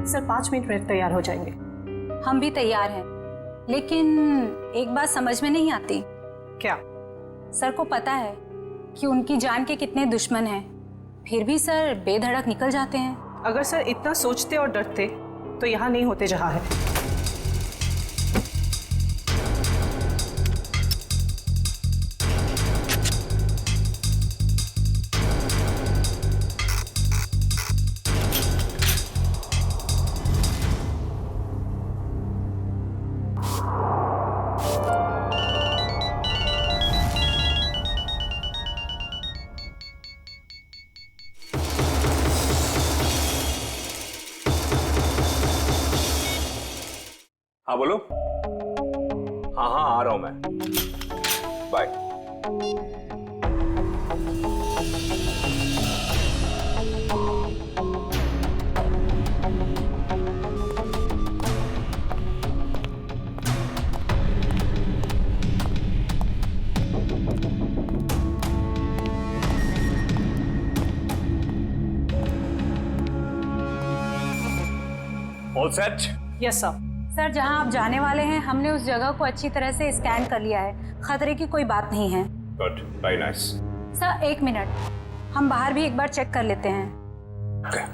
Sir 5 minute में तैयार हो जाएंगे। हम भी तैयार हैं, लेकिन एक बात समझ में नहीं आती। क्या? सर को पता है कि उनकी जान के कितने दुश्मन हैं, फिर भी सर बेधड़क निकल जाते हैं। अगर सर इतना सोचते और डरते तो यहाँ नहीं होते जहाँ है। हाँ बोलो। हाँ हाँ आ रहा हूं मैं, bye. All set? Yes sir. Sir जहां आप जाने वाले हैं हमने उस जगह को अच्छी तरह से स्कैन कर लिया है, खतरे की कोई बात नहीं है। Good, very nice. Sir 1 minute, हम बाहर भी एक बार चेक कर लेते हैं। Okay.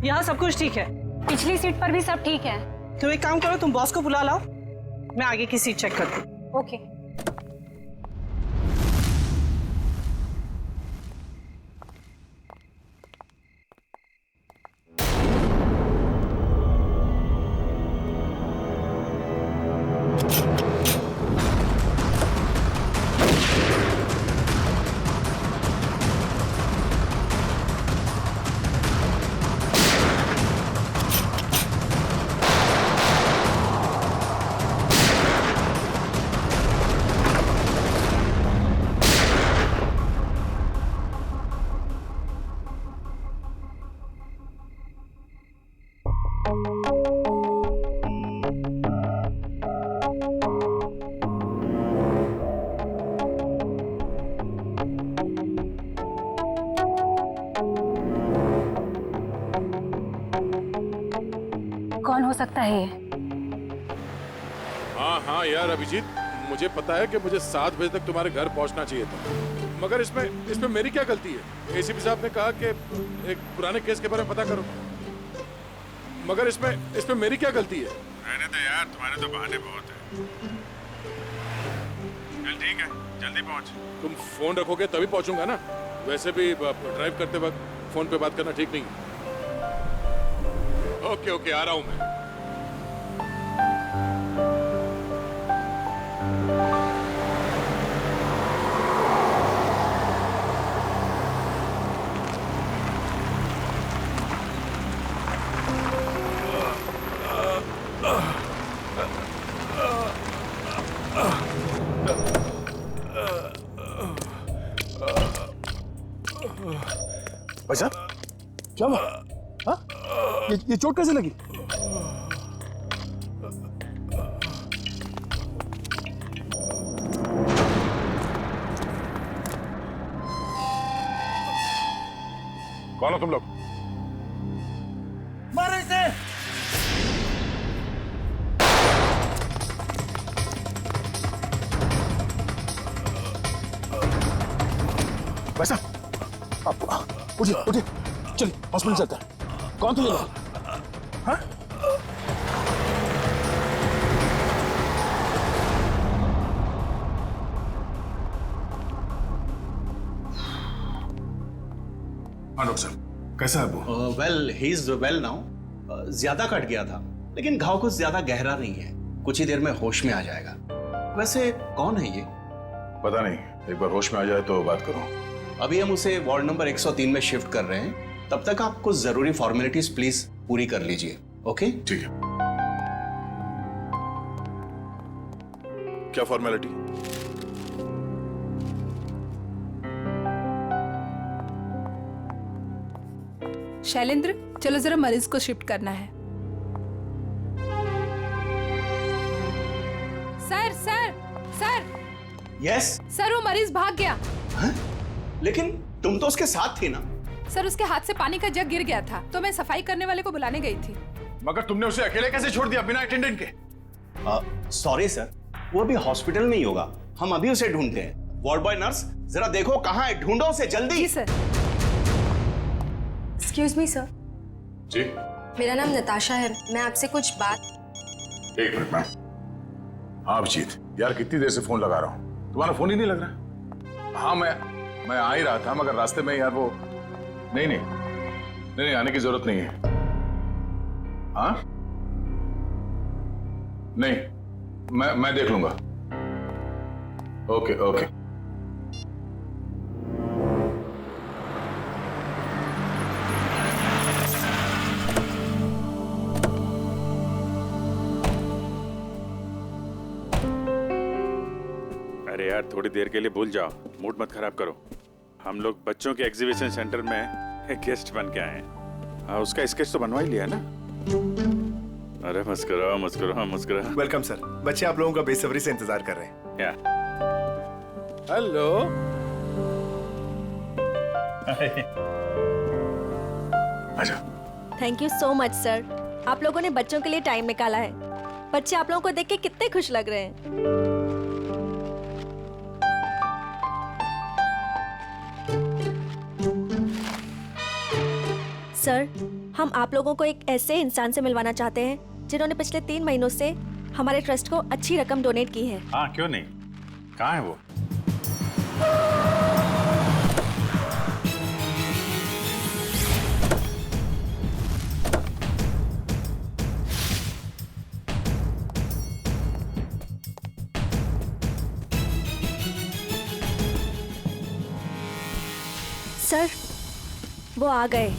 यहाँ सब कुछ ठीक है। पिछली सीट पर भी सब ठीक है। तुम एक काम करो, तुम बॉस को बुला लाओ, मैं आगे की सीट चेक करती हूँ। ओके। कौन हो सकता है ये? हाँ हाँ यार अभिजीत, मुझे पता है कि मुझे 7 बजे तक तुम्हारे घर पहुंचना चाहिए था, मगर इसमें मेरी क्या गलती है? एसीपी साहब ने कहा कि एक पुराने केस के बारे में पता करो, मगर इसमें मेरी क्या गलती है? रहने दो यार, तुम्हारे तो बहाने बहुत हैं। चल ठीक है, जल्दी पहुंच। तुम फोन रखोगे तभी पहुंचूंगा ना, वैसे भी ड्राइव करते वक्त फोन पे बात करना ठीक नहीं। ओके ओके, आ रहा हूं मैं। भाई साहब क्या हुआ? हाँ? ये चोट कैसे लगी? कौन हो तुम लोग? मारो इसे! भाई साहब उठिए उठिए, चलिए हॉस्पिटल चलते हैं। कौन थे ये लोग? हाँ? हाँ डॉक्टर साहब, कैसा है वो? Well he is well now. ज्यादा कट गया था, लेकिन घाव कुछ ज्यादा गहरा नहीं है, कुछ ही देर में होश में आ जाएगा। वैसे कौन है ये? पता नहीं, एक बार होश में आ जाए तो बात करो। अभी हम उसे वार्ड नंबर 103 में शिफ्ट कर रहे हैं, तब तक आप कुछ जरूरी फॉर्मेलिटीज प्लीज पूरी कर लीजिए। ओके? ठीक है। क्या फॉर्मेलिटी? शैलेंद्र, चलो जरा मरीज को शिफ्ट करना है। Sir sir sir yes. Sir, वो मरीज भाग गया। लेकिन तुम तो उसके साथ थी ना? सर, उसके हाथ से पानी का जग गिर गया था, तो मैं सफाई करने वाले को बुलाने गई थी। मगर तुमने उसे अकेले कैसे छोड़ दिया बिना अटेंडेंट के? सॉरी सर, वो अभी हॉस्पिटल में ही होगा, हम अभी उसे ढूंढते हैं। वार्ड बॉय नर्स, जरा देखो कहाँ है, ढूंढो उसे जल्दी। जी सर। एक्सक्यूज मी सर, जी। मेरा नाम नताशा है, मैं आपसे कुछ बात। एक मिनट मैम। हाँ अभिजीत, यार कितनी देर से फोन लगा रहा हूँ, तुम्हारा फोन ही नहीं लग रहा। हाँ मैं आ ही रहा था, मगर रास्ते में यार वो नहीं आने की जरूरत नहीं है। हाँ नहीं, मैं देख लूंगा। Okay okay. अरे यार, थोड़ी देर के लिए भूल जाओ, मूड मत खराब करो। हम लोग बच्चों के एग्जीबिशन सेंटर में गेस्ट बन के आए हैं। हाँ, उसका स्केच तो बनवा ही लिया ना? अरे मुस्कुराओ। वेलकम सर, बच्चे आप लोगों का बेसब्री से इंतजार कर रहे हैं। क्या? हेलो। आजा। Thank you so much sir, आप लोगों ने बच्चों के लिए टाइम निकाला है। बच्चे आप लोगों को देख के कितने खुश लग रहे हैं। सर, हम आप लोगों को एक ऐसे इंसान से मिलवाना चाहते हैं जिन्होंने पिछले 3 महीनों से हमारे ट्रस्ट को अच्छी रकम डोनेट की है। हाँ, क्यों नहीं, कहाँ है वो? सर, वो आ गए।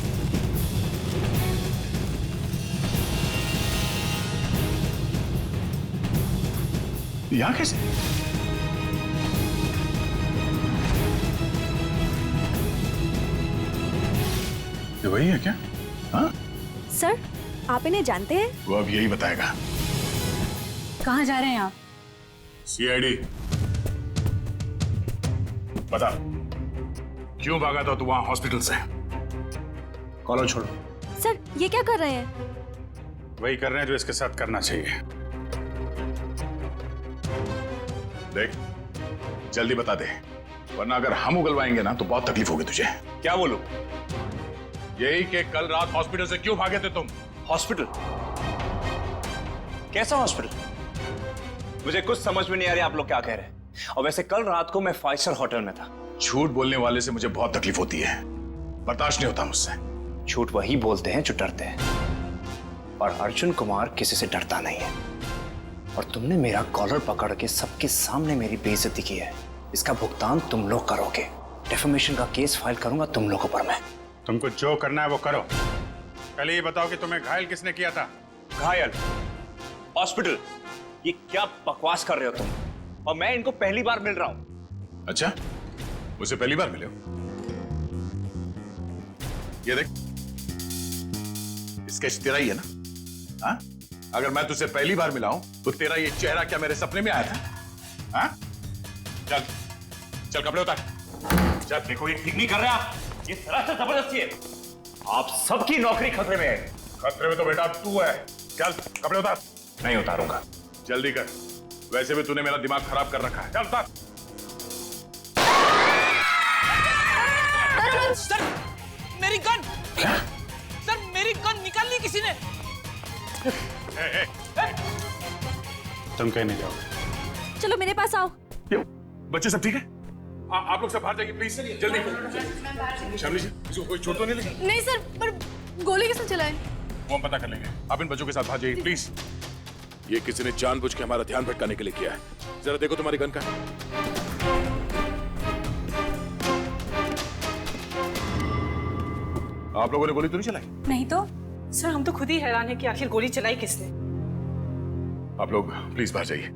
यहाँ कैसे? ये वही है क्या? हाँ? सर, आप इन्हें जानते हैं? वो अब यही बताएगा। कहाँ जा रहे हैं आप? सीआईडी। बता, क्यों भागा था तू वहां हॉस्पिटल से? कॉलर छोड़ो। सर, ये क्या कर रहे हैं? वही कर रहे हैं जो इसके साथ करना चाहिए। देख, जल्दी बता दे, वरना अगर हम उगलवाएंगे ना तो बहुत तकलीफ होगी तुझे। क्या बोलूं? यही कि कल रात हॉस्पिटल से क्यों भागे थे तुम? हॉस्पिटल? कैसा हॉस्पिटल? मुझे कुछ समझ में नहीं आ रही आप लोग क्या कह रहे हैं। और वैसे कल रात को मैं 5 स्टार होटल में था। झूठ बोलने वाले से मुझे बहुत तकलीफ होती है, बर्दाश्त नहीं होता मुझसे। झूठ वही बोलते हैं जो डरते हैं, और अर्जुन कुमार किसी से डरता नहीं है। और तुमने मेरा कॉलर पकड़ के सबके सामने मेरी बेइज्जती की है, इसका भुगतान तुम लोग करोगे। डेफेमेशन का केस फाइल करूंगा तुम लोगों पर मैं। तुमको जो करना है वो करो। पहले ये बताओ कि तुम्हें घायल किसने किया था? घायल? हॉस्पिटल? ये क्या बकवास कर रहे हो तुम? और मैं इनको पहली बार मिल रहा हूं। अच्छा, मुझसे पहली बार मिले हो? ये देख, स्केच तेरा ही है ना? हाँ? अगर मैं तुझसे पहली बार मिला हूं तो तेरा ये चेहरा क्या मेरे सपने में आया था? हाँ? चल चल कपड़े उतार। जब देखो ये ठीक नहीं कर रहे आप, ये सरासर जबरदस्ती है। आप सबकी नौकरी खतरे में है। खतरे में तो बेटा तू है। चल कपड़े उतार। नहीं उतारूंगा। जल्दी कर, वैसे भी तूने मेरा दिमाग खराब कर रखा है। चल उतार। सर, मेरी गन! क्या? सर, मेरी गन निकाल ली किसी ने। तुम कहीं नहीं जाओगे। चलो मेरे पास आओ। क्यों? बच्चे सब ठीक है? आप लोग सब बाहर जाइए प्लीज, जल्दी। शामली जी, इसको कोई चोट तो नहीं लगी? नहीं सर, पर गोली किसने चलाई? वो हम पता कर लेंगे। आप इन बच्चों के साथ बाहर जाइए प्लीज। ये किसी ने जानबूझ के हमारा ध्यान भटकाने के लिए किया है। जरा देखो तुम्हारी गन का। आप लोगों ने गोली तो नहीं चलाई? नहीं तो। सर हम तो खुद ही हैरान है कि आखिर गोली चलाई किसने। आप लोग प्लीज बाहर जाइए।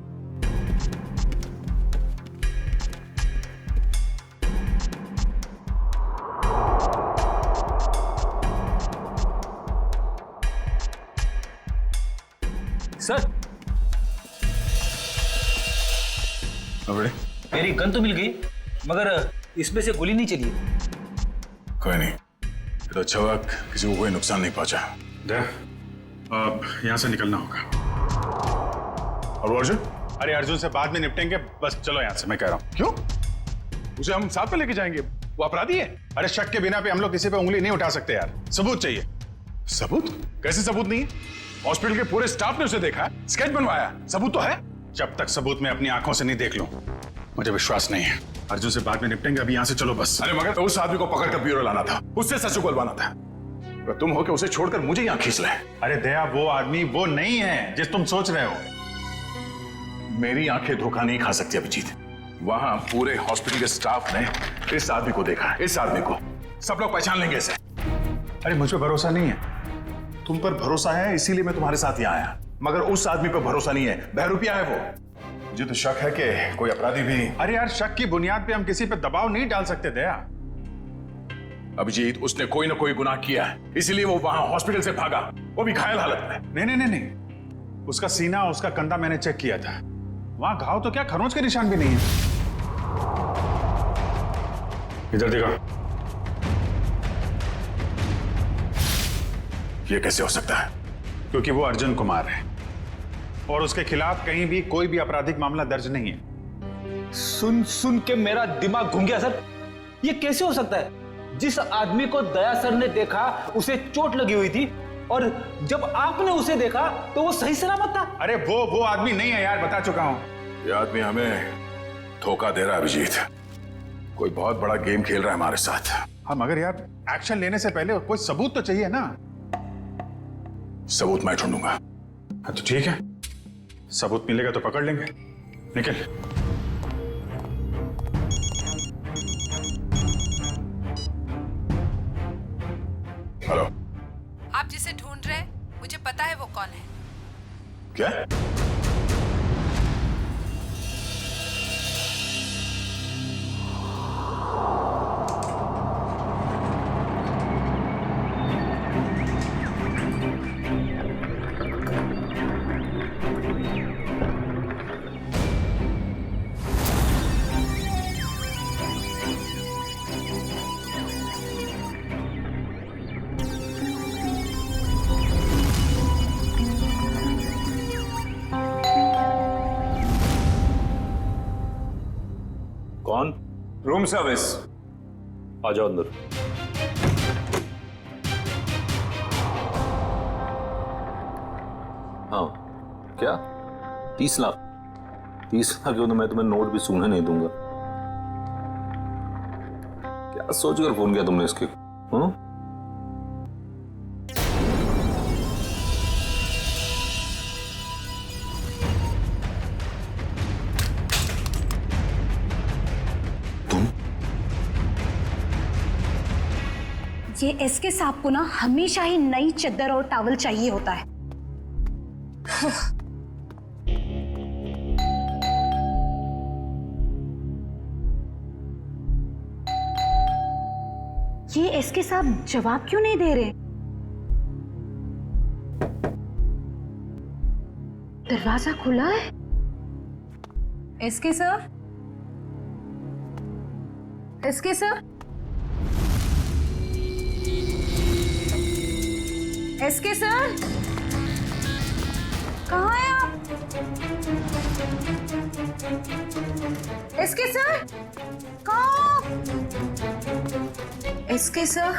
सर बड़े, मेरी गन तो मिल गई, मगर इसमें से गोली नहीं चली। कोई नहीं, तो अच्छा हुआ किसी को कोई नुकसान नहीं पहुंचा। अब यहाँ से निकलना होगा। और वो अर्जुन? अरे अर्जुन से बाद में निपटेंगे, बस चलो यहाँ से, मैं कह रहा हूँ। क्यों? उसे हम साथ में लेके जाएंगे, वो अपराधी है। अरे शक के बिना पे हम लोग किसी पे उंगली नहीं उठा सकते यार, सबूत चाहिए। सबूत? कैसे सबूत नहीं है? हॉस्पिटल के पूरे स्टाफ ने उसे देखा, स्केच बनवाया, सबूत तो है। जब तक सबूत मैं अपनी आंखों से नहीं देख लूं, मुझे विश्वास नहीं है। अर्जुन से बाद में निपटेंगे, अभी यहाँ से चलो बस। अरे मगर उस आदमी को पकड़कर ब्यूरो लाना था, उससे सच उगलवाना था। अगर तुम हो के उसे छोड़कर मुझे यहाँ खींच ले। अरे दया, वो आदमी वो नहीं है जिस तुम सोच रहे हो। मेरी आंखें धोखा नहीं खा सकती अभिजीत। वहां पूरे हॉस्पिटल के स्टाफ ने इस आदमी को देखा, इस आदमी को सब लोग पहचान लेंगे इसे। अरे मुझ पर भरोसा नहीं है। तुम पर भरोसा है इसीलिए मैं तुम्हारे साथ यहाँ आया, मगर उस आदमी पर भरोसा नहीं है, बहरूपिया है वो। मुझे तो शक है कि कोई अपराधी भी। अरे यार, शक की बुनियाद पे हम किसी पे दबाव नहीं डाल सकते दया। अभिजीत, उसने कोई ना कोई गुनाह किया है, इसीलिए वो वहां हॉस्पिटल से भागा, वो भी घायल हालत में। नहीं नहीं नहीं नहीं, उसका सीना, उसका कंधा मैंने चेक किया था, वहां घाव तो क्या खरोंच के निशान भी नहीं है। इधर देखो। ये कैसे हो सकता है? क्योंकि वो अर्जुन कुमार है और उसके खिलाफ कहीं भी कोई भी आपराधिक मामला दर्ज नहीं है। सुन सुन के मेरा दिमाग घूम गया सर। ये कैसे हो सकता है? जिस आदमी को दया सर ने देखा उसे चोट लगी हुई थी, और जब आपने उसे देखा तो वो सही सलामत था। अरे वो आदमी नहीं है यार, बता चुका हूं। ये आदमी हमें धोखा दे रहा है अभिजीत, कोई बहुत बड़ा गेम खेल रहा है हमारे साथ। हाँ, मगर यार एक्शन लेने से पहले कोई सबूत तो चाहिए ना। सबूत मैं ढूंढूंगा। हाँ तो ठीक है, सबूत मिलेगा तो पकड़ लेंगे। निकल। हेलो। आप जिसे ढूंढ रहे हैं, मुझे पता है वो कौन है। क्या? कौन? Room service. आ जाओ अंदर। हाँ क्या? 30 लाख? 30 लाख क्यों? तो मैं तुम्हें नोट भी सूंघने नहीं दूंगा। क्या सोचकर फोन किया तुमने इसके? हाँ? ये एसके साहब को ना हमेशा ही नई चद्दर और टॉवल चाहिए होता है। ये एसके साहब जवाब क्यों नहीं दे रहे? दरवाजा खुला है। SK sir, SK sir, SK sir, कहाँ हैं आप? एसके सर, कहाँ? एसके सर,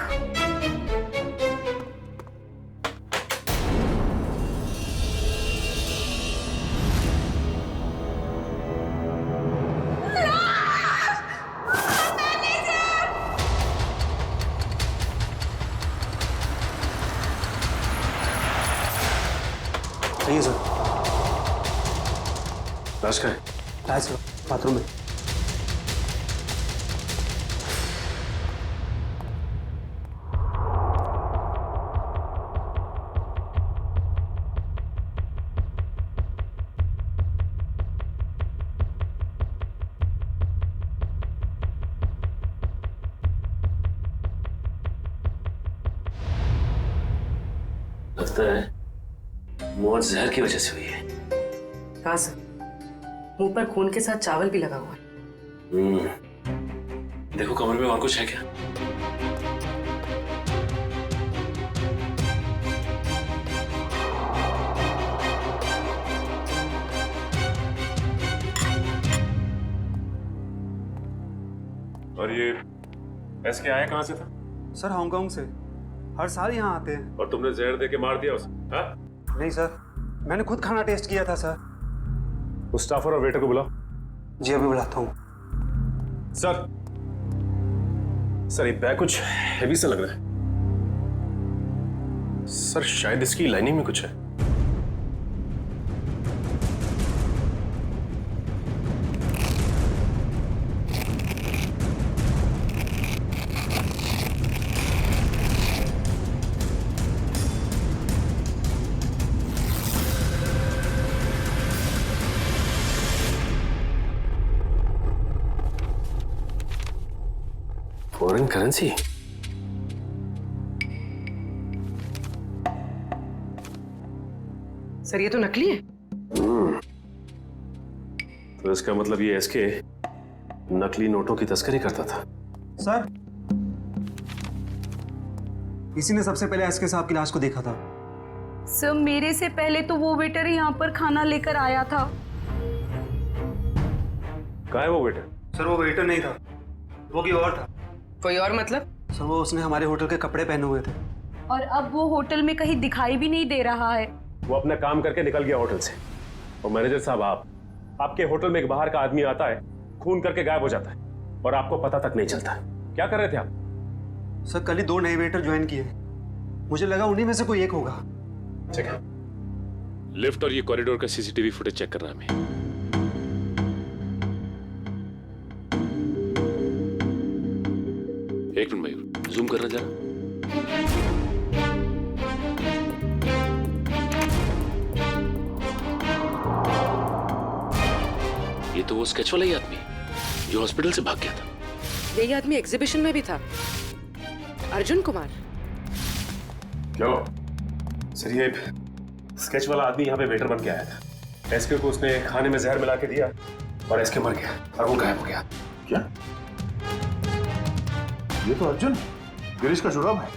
नहीं सर। लाश का है सर बाथरूम में। लगता है मौत जहर की वजह से हुई है। कहाँ सर? मुंह पर खून के साथ चावल भी लगा हुआ है। देखो कमरे में और कुछ है क्या? और ये एसके आया कहाँ से था? सर हांगकांग से, हर साल यहाँ आते हैं। और तुमने जहर दे के मार दिया उसे? हाँ? नहीं सर, मैंने खुद खाना टेस्ट किया था सर। उस स्टाफर और वेटर को बुलाओ। जी अभी बुलाता हूँ। सर ये बैग कुछ हेवी सा लग रहा है। सर शायद इसकी लाइनिंग में कुछ है। Foreign currency? सर ये तो नकली है। तो इसका मतलब ये एसके नकली नोटों की तस्करी करता था। सर इसी ने सबसे पहले एसके साहब की लाश को देखा था। सर मेरे से पहले तो वो वेटर यहाँ पर खाना लेकर आया था। कहाँ है वो वेटर? सर वो वेटर नहीं था, वो कोई और था। कोई और मतलब? सर वो उसने हमारे होटल के कपड़े पहने हुए थे। और अब वो होटल में कहीं दिखाई भी नहीं दे रहा है। वो अपना काम करके निकल गया होटल से। और मैनेजर साहब आपके होटल में एक बाहर का आदमी आता है, खून करके गायब हो जाता है और आपको पता तक नहीं चलता। क्या कर रहे थे आप? सर कल ही 2 नए वेटर ज्वाइन किए, मुझे लगा उन्हीं में से कोई एक होगा। ठीक है। लिफ्ट और ये कॉरिडोर का सीसीटीवी फुटेज चेक करना है हमें। एक मिनट मयूर, जूम करना जरा। ये तो वो स्केच वाला ही आदमी जो हॉस्पिटल से भाग गया था। यही आदमी एग्जीबिशन में भी था, अर्जुन कुमार। क्या सर ये स्केच वाला आदमी यहाँ पे वेटर बन के आया था। एसके को उसने खाने में जहर मिला के दिया और एसके मर गया और वो गायब हो गया। क्या? ये तो अर्जुन गिरीश का जुड़ाव है।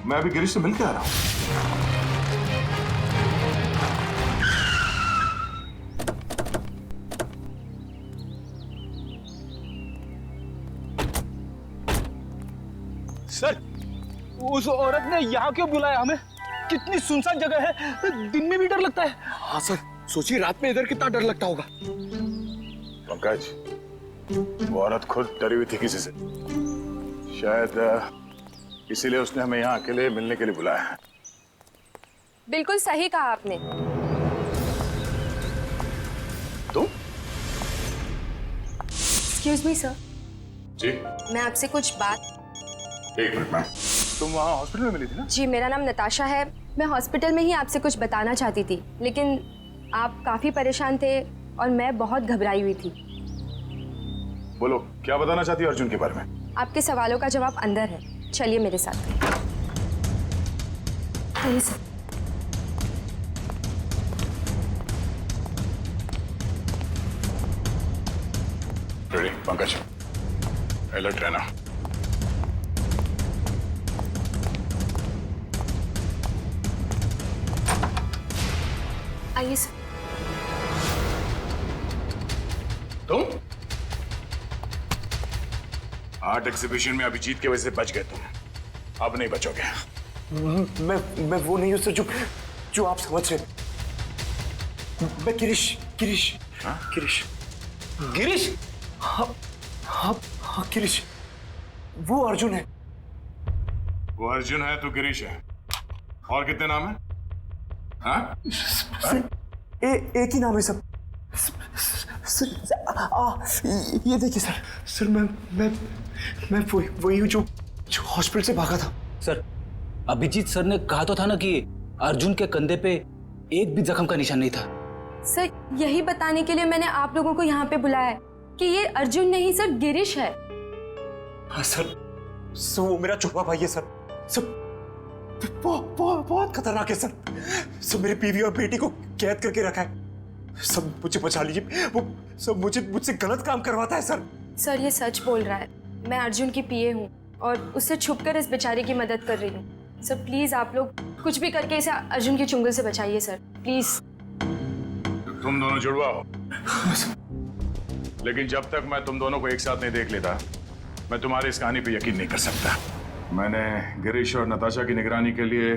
मैं अभी गिरीश से मिल के आ रहा हूँ। सर उस औरत ने यहाँ क्यों बुलाया हमें? कितनी सुनसान जगह है, दिन में भी डर लगता है। हाँ सर, सोचिए रात में इधर कितना डर लगता होगा। पंकज, वो औरत खुद डरी हुई थी किसी से। शायद इसीलिए उसने हमें यहाँ अकेले मिलने के लिए बुलाया है। बिल्कुल सही कहा आपने। तुम? एक्सक्यूज मी सर, जी मैं आपसे कुछ बात। एक मिनट मैम, तुम वहाँ हॉस्पिटल में मिली थी ना? जी मेरा नाम नताशा है, मैं हॉस्पिटल में ही आपसे कुछ बताना चाहती थी, लेकिन आप काफी परेशान थे और मैं बहुत घबराई हुई थी। बोलो क्या बताना चाहती हो अर्जुन के बारे में? आपके सवालों का जवाब अंदर है, चलिए मेरे साथ। आइए सर। रेडी पंकज, अलर्ट रहना। आइए सर। तुम आर्ट एग्जीबिशन में अभिजीत की वजह से बच गए तुम, अब नहीं बचोगे। मैं वो नहीं हूं सर जो आप समझ रहे। मैं गिरीश। हाँ? गिरीश। हाँ गिरीश, वो अर्जुन है। वो अर्जुन है तो गिरीश है। और कितने नाम है? हाँ? एक ही नाम है सब। ये देखिए सर, सर मैं वही हूँ जो हॉस्पिटल से भागा था। सर, अभिजीत सर ने कहा तो था ना कि अर्जुन के कंधे पे एक भी जख्म का निशान नहीं था। सर, यही बताने के लिए मैंने आप लोगों को यहाँ पे बुलाया है कि ये अर्जुन नहीं सर, गिरीश है। हाँ सर, वो मेरा छुपा भाई है सर। बहुत खतरनाक है सर। सब मेरी बीवी और बेटी को कैद करके रखा है। सब मुझे बचा लीजिए, वो सब मुझसे गलत काम करवाता है सर। सर, ये सच बोल रहा है। मैं अर्जुन की पीए हूँ और उससे छुपकर इस बेचारे की मदद कर रही हूँ। सर प्लीज आप लोग कुछ भी करके इसे अर्जुन की चुंगल से बचाइए सर, प्लीज। तुम दोनों जुड़वा हो, लेकिन जब तक मैं तुम दोनों को एक साथ नहीं देख लेता, मैं तुम्हारी इस कहानी पे यकीन नहीं कर सकता। मैंने गिरीश और नताशा की निगरानी के लिए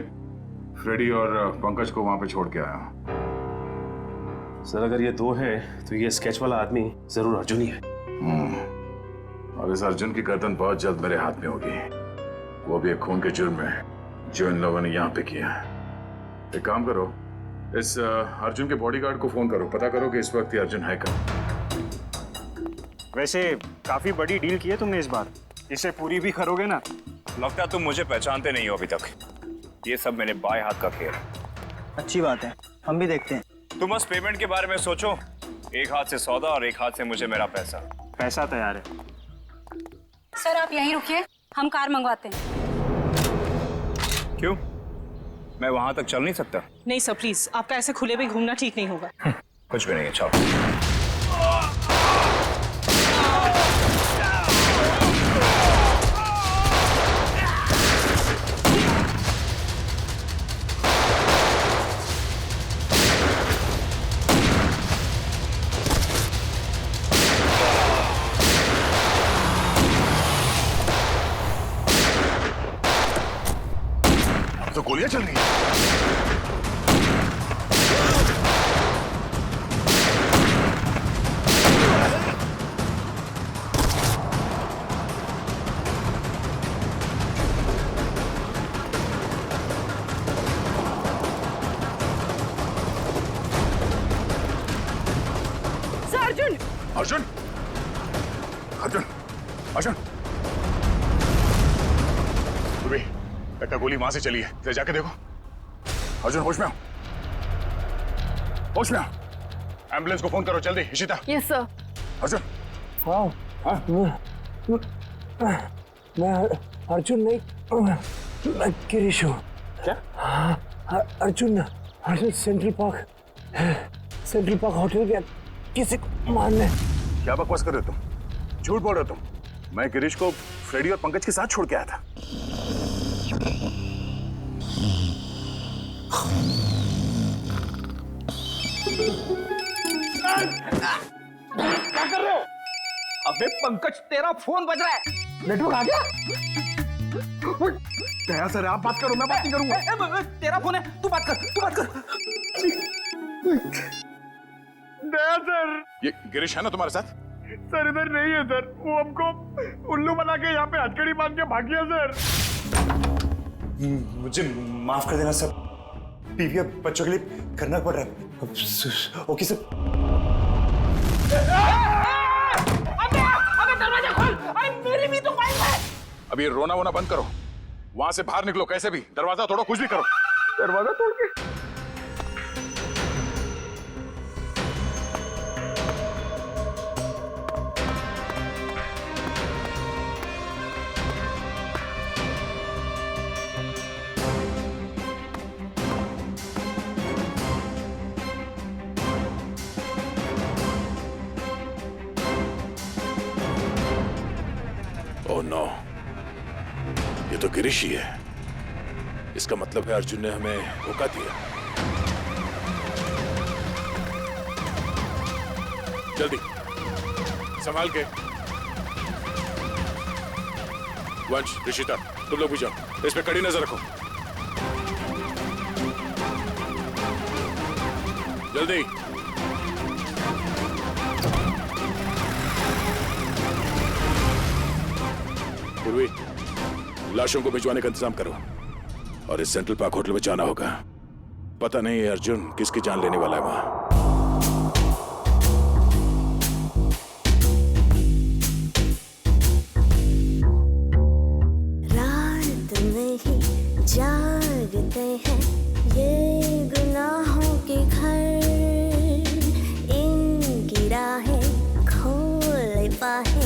फ्रेडी और पंकज को वहां पे छोड़ के आया। सर, अगर ये दो हैं तो ये स्केच वाला आदमी जरूर अर्जुन ही है। और इस अर्जुन की गर्दन बहुत जल्द मेरे हाथ में होगी, वो भी एक खून के जुर्म में जो इन लोगों ने यहाँ पे किया है। एक काम करो, इस अर्जुन के बॉडीगार्ड को फोन करो, पता करो कि इस वक्त ये अर्जुन है कहाँ। वैसे काफी बड़ी डील की है तुमने इस बार, इसे पूरी भी करोगे ना? लगता है तुम मुझे पहचानते नहीं हो अभी तक। ये सब मेरे बाएं हाथ का खेल है। अच्छी बात है, हम भी देखते हैं। तुम बस पेमेंट के बारे में सोचो, एक हाथ से सौदा और एक हाथ से मुझे मेरा पैसा। पैसा तैयार है। सर आप यहीं रुकिए, हम कार मंगवाते हैं। क्यों, मैं वहां तक चल नहीं सकता? नहीं सर प्लीज, आपका ऐसे खुले भी घूमना ठीक नहीं होगा। कुछ भी नहीं है, चलो। तो गोलियां चल रही हैं। अर्जुन अर्जुन अर्जुन अर्जुन, तुम्हें लगता गोली वहां से चली है, जरा जाके देखो। अर्जुन होश में आओ, होश में आओ। एम्बुलेंस को फोन करो जल्दी। इशिता। Yes sir. अर्जुन। मैं अर्जुन नहीं, मैं गिरीश हूँ। क्या? अर्जुन सेंट्रल पार्क होटल गया किसी को मारने। क्या बकवास कर रहे हो तुम? झूठ बोल रहे हो तुम। मैं गिरीश को फ्रेडी और पंकज के साथ छोड़ के आया था। क्या कर रहे हो? अबे पंकज, तेरा फोन बज रहा है। नेटवर्क आ गया? दया सर आप बात करो, मैं बात नहीं करूंगा। तेरा फोन है, तू बात कर। दया सर। ये गिरीश है ना तुम्हारे साथ? सर इधर नहीं है सर, वो हमको उल्लू बना के यहाँ पे हथकड़ी बांध के भाग गया सर। मुझे माफ कर देना सर, बीवी और बच्चों के लिए करना पड़ रहा है। Okay sir. अबे दरवाजा खोल, अरे मेरी भी तो बाइक है। अब ये रोना वोना बंद करो, वहां से बाहर निकलो कैसे भी, दरवाजा तोड़ो, कुछ भी करो। दरवाजा तोड़ के ओह नो, ये तो गिरीश ही है। इसका मतलब है अर्जुन ने हमें धोखा दिया। जल्दी संभाल के। वंश, ऋषिता, तुम लोग भी जाओ, इस पे कड़ी नजर रखो। जल्दी। पूर्वी, लाशों को भिजवाने का इंतजाम करो और इस सेंट्रल पार्क होटल में जाना होगा पता नहीं अर्जुन किसकी जान लेने वाला है वहां। रात में ही जागते हैं ये गुनाहों के घर, इनकी राहें खोल पाए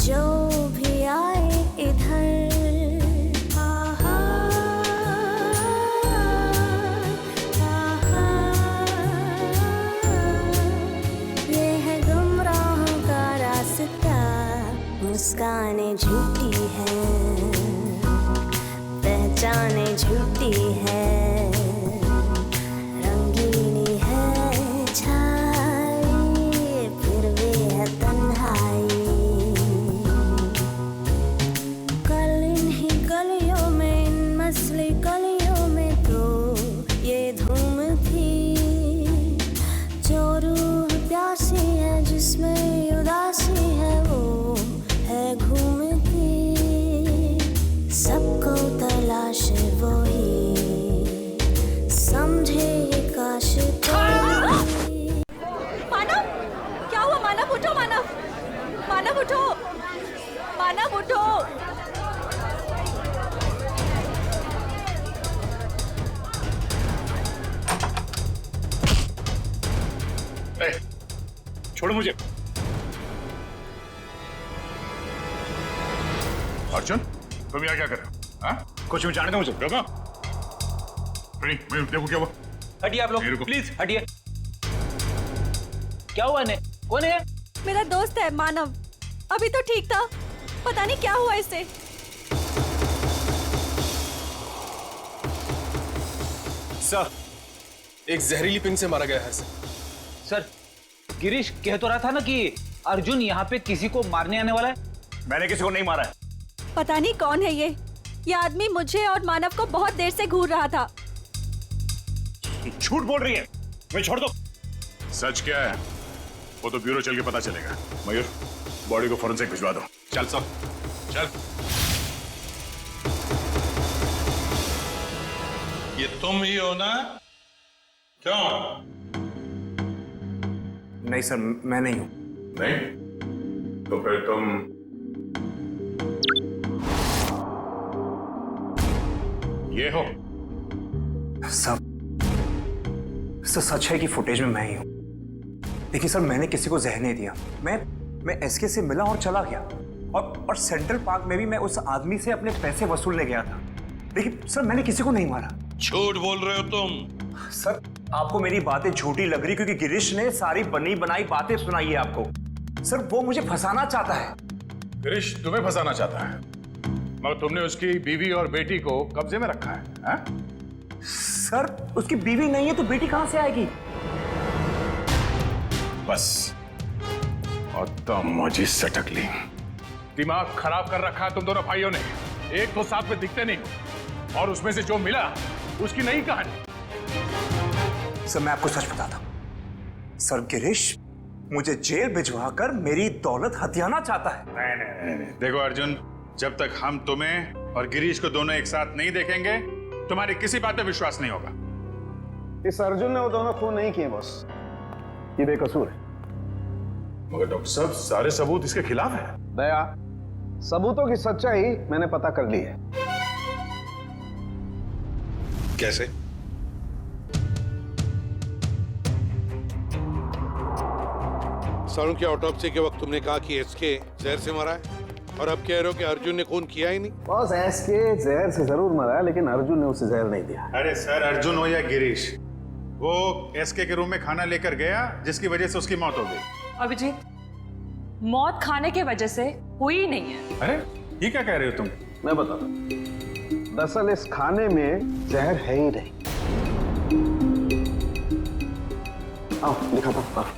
जो भी आए इधर। ये है गुमराहों का रास्ता, मुस्कानें झूठी हैं, पहचाने झूठी है, रंगीनी है छाई, फिर भी है तन्हाई। कल इन्हीं गलियों में, इन मसले गलियों में तो ये धूम थी, जो रूह प्यासी है जिसमें उदासी है वो है घूमती। सबको तलाश वही, समझे ये काश मानव, क्या हुआ? मानव उठो, मानव, मानव उठो, मानव उठो। छोड़ो मुझे। अर्जुन, तुम यहाँ क्या कर रहे हो? हाँ? कुछ भी जाने दो मुझे। रुको। देखो क्या हुआ? हटिए आप लोग, प्लीज हटिए। क्या हुआ इन्हें? कौन है? मेरा दोस्त है मानव, अभी तो ठीक था, पता नहीं क्या हुआ इसे। सर, एक जहरीली पिन से मारा गया है सर, गिरीश कह तो रहा था ना कि अर्जुन यहाँ पे किसी को मारने आने वाला है। मैंने किसी को नहीं मारा है। पता नहीं कौन है ये आदमी मुझे और मानव को बहुत देर से घूर रहा था। झूठ बोल रही है, मुझे छोड़ दो। सच क्या है वो तो ब्यूरो चल के पता चलेगा। मयूर, बॉडी को फॉरेंसिक भिजवा दो। चल सब, चल। ये तुम ही हो ना? क्यों? नहीं सर, मैं नहीं हूं। नहीं? तो फिर तुम ये हो? सब सच है कि फुटेज में मैं ही हूं, लेकिन सर मैंने किसी को जहर नहीं दिया। मैं एसके से मिला और चला गया, और सेंट्रल पार्क में भी मैं उस आदमी से अपने पैसे वसूलने गया था, लेकिन सर मैंने किसी को नहीं मारा। झूठ बोल रहे हो तुम। सर आपको मेरी बातें झूठी लग रही क्योंकि गिरीश ने सारी बनी बनाई बातें सुनाई है आपको। सर वो मुझे फंसाना चाहता है। गिरीश तुम्हें फंसाना चाहता है, मगर तुमने उसकी बीवी और बेटी को कब्जे में रखा है, हा? सर उसकी बीवी नहीं है तो बेटी कहां से आएगी? बस और तमाजी सटक ली। दिमाग खराब कर रखा है तुम दोनों भाइयों ने। एक तो साथ में दिखते नहीं, और उसमें से जो मिला उसकी नई कहानी। सर मैं आपको सच बताता हूं, सर गिरीश मुझे जेल भिजवा कर मेरी दौलत हथियाना चाहता है। नहीं। देखो अर्जुन, जब तक हम तुम्हें और गिरीश को दोनों एक साथ नहीं देखेंगे, तुम्हारी किसी बात पे विश्वास नहीं होगा। इस अर्जुन ने वो दोनों खून नहीं किए बॉस, ये बेकसूर है। मगर डॉक्टर साहब सारे सबूत इसके खिलाफ है। दया, सबूतों की सच्चाई मैंने पता कर ली है। कैसे? सारुण की ऑटोप्सी के वक्त तुमने कहा कि एसके जहर से मरा है, और अब कह रहे हो कि अर्जुन ने खून किया ही नहीं। बॉस एसके जहर से जरूर मरा है, लेकिन अर्जुन ने उसे जहर नहीं दिया। अरे सर, अर्जुन हो या गिरीश, वो एसके के रूम में खाना लेकर गया जिसकी वजह से उसकी मौत हो गई। अभिजीत, मौत खाने की वजह से हुई नहीं है। अरे ये क्या कह रहे हो तुम? मैं बताता हूं, दरअसल इस खाने में जहर है ही नहीं। आओ दिखाता हूं।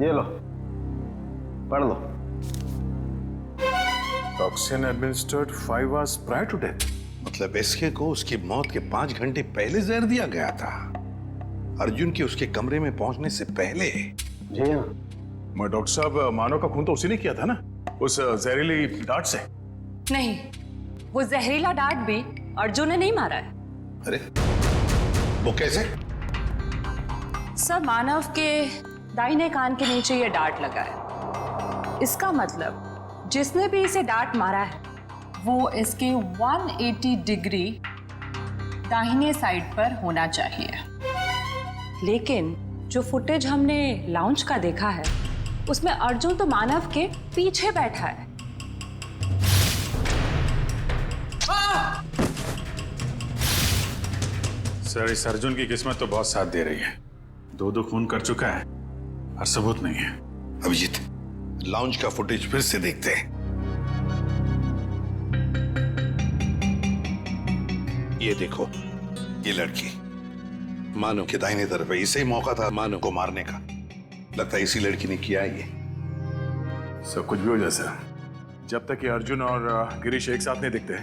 ये लो, पढ़ लो। Toxin administered 5 hours prior to death। मतलब एसके को उसकी मौत के 5 घंटे पहले जहर दिया गया था, अर्जुन के उसके कमरे में पहुंचने से पहले। जी हाँ। मैं डॉक्टर साहब, मानव का खून तो उसी ने किया था ना, उस जहरीली डांट से। नहीं, वो जहरीला डांट भी अर्जुन ने नहीं मारा है। अरे वो कैसे? सर, मानव के दाहिने कान के नीचे ये डांट लगा है। इसका मतलब जिसने भी इसे डांट मारा है वो इसके 180 डिग्री दाहिने साइड पर होना चाहिए। लेकिन जो फुटेज हमने लाउंज का देखा है उसमें अर्जुन तो मानव के पीछे बैठा है। सर, इस अर्जुन की किस्मत तो बहुत साथ दे रही है। 2 खून कर चुका है और सबूत नहीं है। अभिजीत, लाउंज का फुटेज फिर से देखते हैं। ये देखो, ये लड़की मानव के दाहिने तरफ है। इसे ही मौका था मानव को मारने का। लगता है इसी लड़की ने किया ये। सब कुछ भी हो जाए सर, जब तक ये अर्जुन और गिरीश एक साथ नहीं दिखते,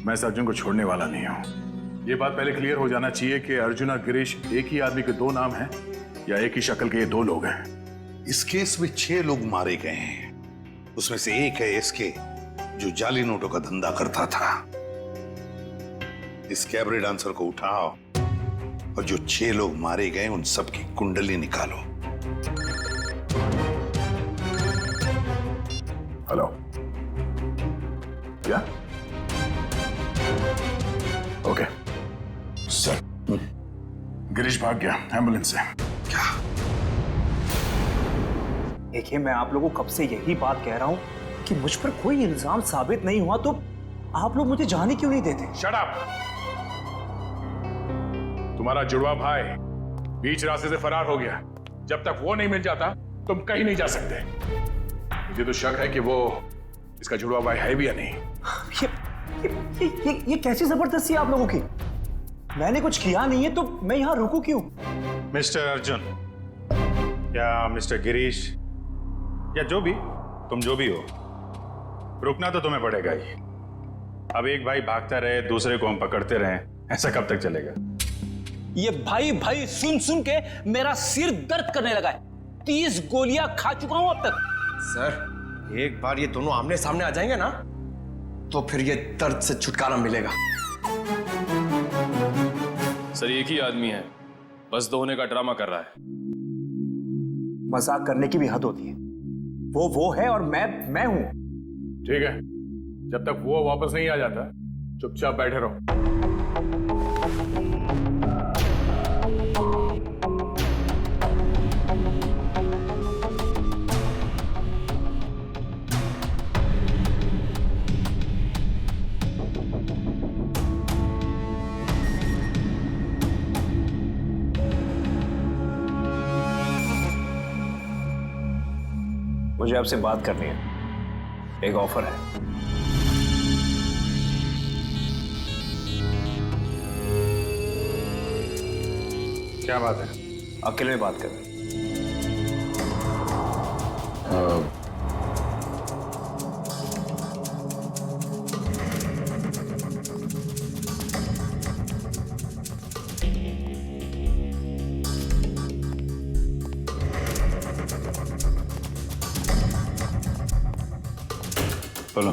मैं इस अर्जुन को छोड़ने वाला नहीं हूँ। ये बात पहले क्लियर हो जाना चाहिए कि अर्जुन और गिरीश एक ही आदमी के 2 नाम हैं या एक ही शक्ल के ये 2 लोग हैं। इस केस में 6 लोग मारे गए हैं। उसमें से एक है एसके, जो जाली नोटों का धंधा करता था। इस कैबरे डांसर को उठाओ और जो 6 लोग मारे गए उन सबकी कुंडली निकालो। हेलो, क्या? ओके सर, गिरीश भाग गया एम्बुलेंस से। देखिए, मैं आप लोगों को कब से यही बात कह रहा हूं कि मुझ पर कोई इल्जाम साबित नहीं हुआ तो आप लोग मुझे जाने क्यों नहीं देते? Shut up! तुम्हारा जुड़वा भाई बीच रास्ते से फरार हो गया। जब तक वो नहीं मिल जाता तुम कहीं नहीं जा सकते। मुझे तो शक है कि वो इसका जुड़वा भाई है भी या नहीं। ये कैसी जबरदस्ती है आप लोगों की? मैंने कुछ किया नहीं है तो मैं यहां रुकूं क्यों? मिस्टर अर्जुन या मिस्टर गिरीश या जो भी, तुम जो भी हो, रुकना तो तुम्हें पड़ेगा ही। अब एक भाई भागता रहे, दूसरे को हम पकड़ते रहे, ऐसा कब तक चलेगा? ये भाई भाई सुन सुन के मेरा सिर दर्द करने लगा है। 30 गोलियां खा चुका हूं अब तक। सर, एक बार ये दोनों आमने सामने आ जाएंगे ना तो फिर ये दर्द से छुटकारा मिलेगा। सर, एक ही आदमी है, बस 2 होने का ड्रामा कर रहा है। मजाक करने की भी हद होती है। वो है और मैं हूं। ठीक है, जब तक वो वापस नहीं आ जाता चुपचाप बैठे रहो। मुझे आपसे बात करनी है, एक ऑफर है। क्या बात है? अकेले में बात कर रहे हैं। बोलो।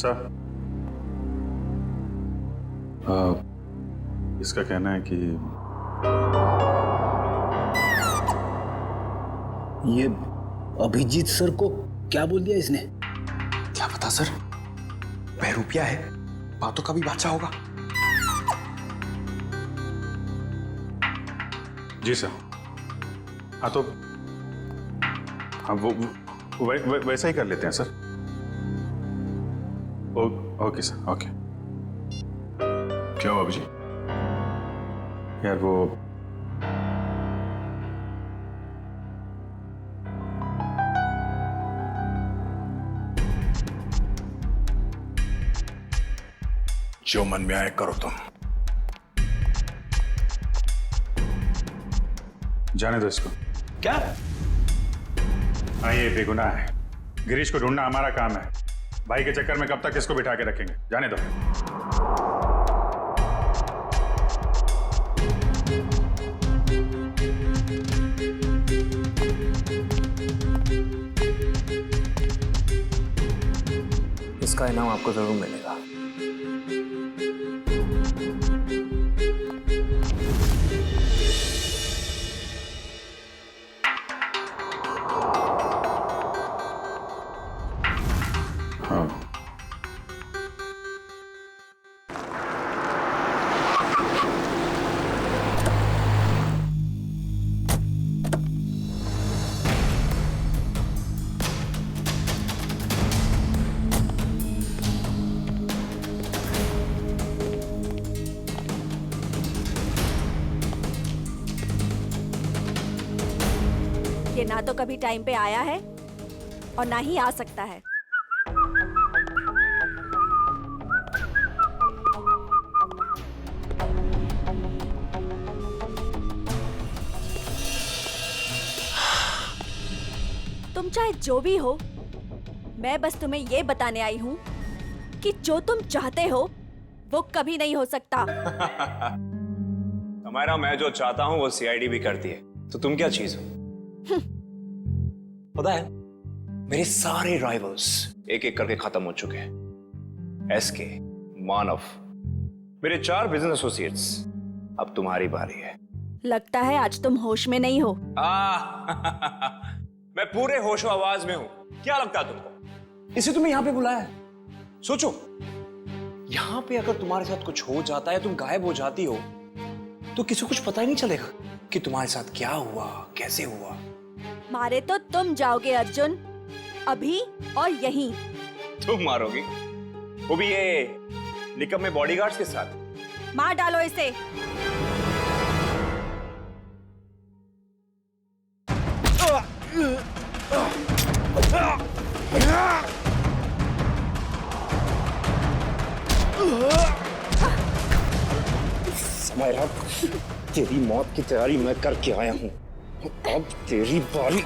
सर, इसका कहना है कि ये अभिजीत सर को क्या बोल दिया इसने? क्या पता सर, बहरूपिया है, बातों का भी बादशाह होगा। जी सर। हाँ तो हाँ वो वैसा ही कर लेते हैं सर। Okay sir, okay. क्या हुआ अभिजीत? यार वो जो मन में आए करो तुम। जाने दो इसको। क्या? हाँ, ये बेगुनाह है। गिरीश को ढूंढना हमारा काम है। भाई के चक्कर में कब तक इसको बिठा के रखेंगे? जाने दो। इसका इनाम आपको जरूर मिलेगा। ये ना तो कभी टाइम पे आया है और ना ही आ सकता है। तुम चाहे जो भी हो, मैं बस तुम्हें ये बताने आई हूँ कि जो तुम चाहते हो वो कभी नहीं हो सकता। हमारा मैं जो चाहता हूँ वो सीआईडी भी करती है, तो तुम क्या चीज हो? पता है, मेरे सारे राइवल्स एक एक करके खत्म हो चुके हैं। एसके, मानव, मेरे 4 बिजनेस एसोसिएट्स। अब तुम्हारी बारी है। लगता है आज तुम होश में नहीं हो। मैं पूरे होशो आवाज में हूं। क्या लगता है तुमको? इसे तुम्हें यहां पे बुलाया है। सोचो, यहां पे अगर तुम्हारे साथ कुछ हो जाता है, तुम गायब हो जाती हो, तो किसी को कुछ पता ही नहीं चलेगा कि तुम्हारे साथ क्या हुआ, कैसे हुआ। मारे तो तुम जाओगे अर्जुन, अभी और यहीं। तुम मारोगी? वो भी ये निकम्मे बॉडीगार्ड्स के साथ? मार डालो इसे। समायरा, तेरी मौत की तैयारी मैं करके आया हूं। अब तेरी बारी।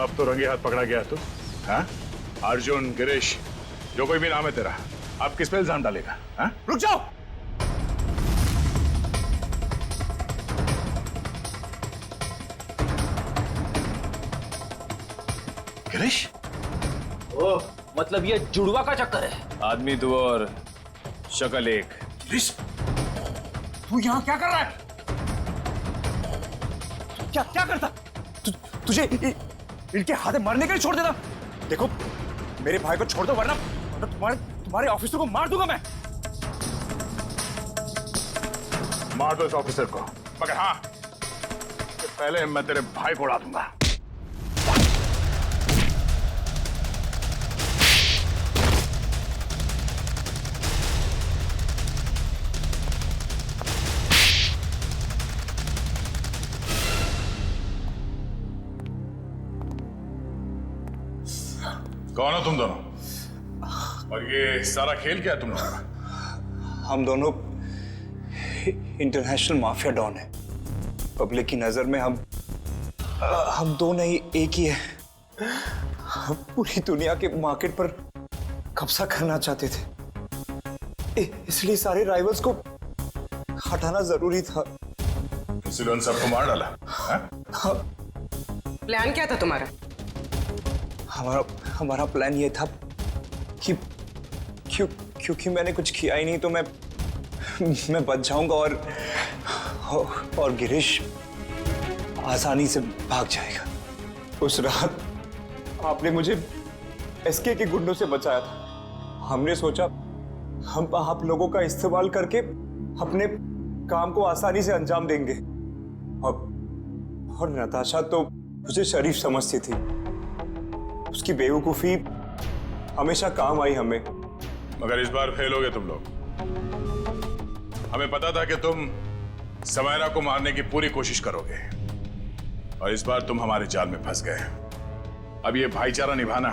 अब तो रंगे हाथ पकड़ा गया तू। हाँ? अर्जुन, गिरीश, जो कोई भी नाम है तेरा, अब किस पे इल्जाम डालेगा? हाँ? रुक जाओ। गिरीश? ओह, मतलब ये जुड़वा का चक्कर है। आदमी दो और शक्ल एक। गिरीश, तू यहाँ क्या कर रहा है? क्या करता? तुझे इनके हाथे मरने के लिए छोड़ देना? देखो, मेरे भाई को छोड़ दो, वरना तुम्हारे ऑफिसर को मार दूंगा मैं। मार दो इस ऑफिसर को, मगर हाँ, पहले मैं तेरे भाई को उड़ा दूंगा। कौन हो तुम दोनों? और ये सारा खेल क्या है तुम लोगों का? हम दोनों इंटरनेशनल माफिया डॉन हैं। पब्लिक की नजर में हम दो नहीं, एक ही है। हम पूरी दुनिया के मार्केट पर कब्जा करना चाहते थे, इसलिए सारे राइवल्स को हटाना जरूरी था। इसलिए उन सबको मार डाला? हाँ। प्लान क्या था तुम्हारा? हमारा प्लान ये था कि क्योंकि मैंने कुछ किया ही नहीं, तो मैं बच जाऊंगा और गिरीश आसानी से भाग जाएगा। उस रात आपने मुझे एसके के गुंडों से बचाया था। हमने सोचा हम आप लोगों का इस्तेमाल करके अपने काम को आसानी से अंजाम देंगे। और नताशा तो मुझे शरीफ समझती थी, उसकी बेवकूफी हमेशा काम आई हमें। मगर इस बार फेल हो गए तुम लोग। हमें पता था कि तुम समायरा को मारने की पूरी कोशिश करोगे और इस बार तुम हमारे जाल में फंस गए। अब ये भाईचारा निभाना